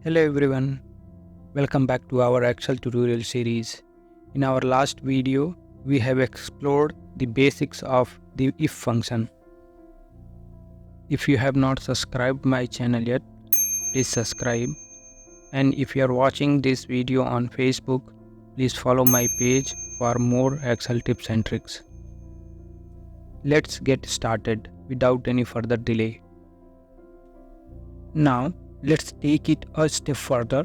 Hello everyone, welcome back to our Excel tutorial series. In our last video, we have explored the basics of the if function. If you have not subscribed my channel yet, please subscribe. And if you are watching this video on Facebook, please follow my page for more Excel tips and tricks. Let's get started without any further delay. Now, let's take it a step further.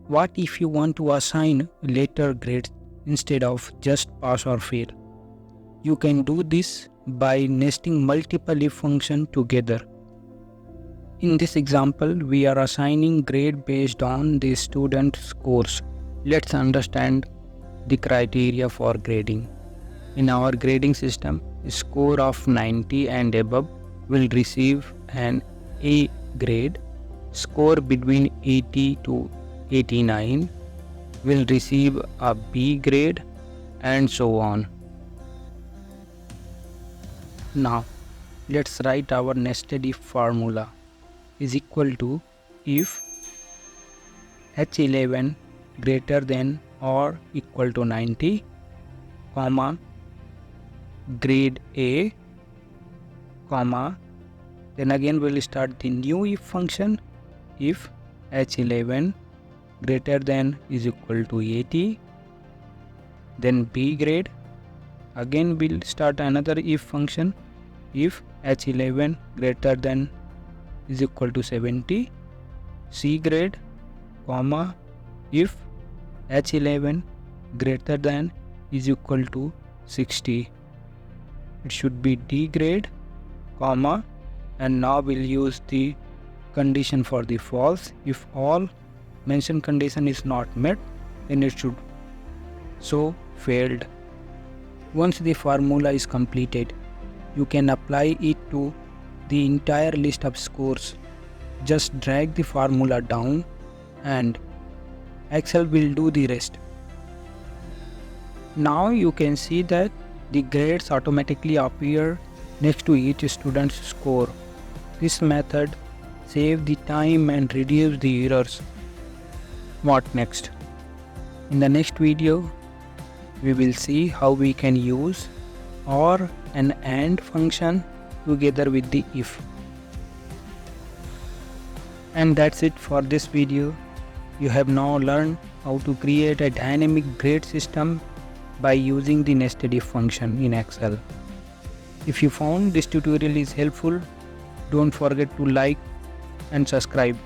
What if you want to assign letter grades instead of just pass or fail? You can do this by nesting multiple if functions together. In this example, we are assigning grade based on the student's scores. Let's understand the criteria for grading. In our grading system, a score of 90 and above will receive an A grade. Score between 80 to 89 will receive a B grade, and so on. Now, let's write our nested if formula is equal to if H11 greater than or equal to 90, comma, grade A, comma, then again we'll start the new if function if H11 greater than is equal to 80, then B grade. Again we'll start another if function if H11 greater than is equal to 70, C grade, comma, if H11 greater than is equal to 60, it should be D grade, comma, and now we'll use the condition for the false. If all mentioned condition is not met, then it should show failed. Once the formula is completed, you can apply it to the entire list of scores. Just drag the formula down and Excel will do the rest. Now you can see that the grades automatically appear next to each student's score. This method saves the time and reduces the errors. What next? In the next video, we will see how we can use or an AND function together with the if. And that's it for this video. You have now learned how to create a dynamic grade system by using the nested if function in Excel. If you found this tutorial is helpful, don't forget to like and subscribe.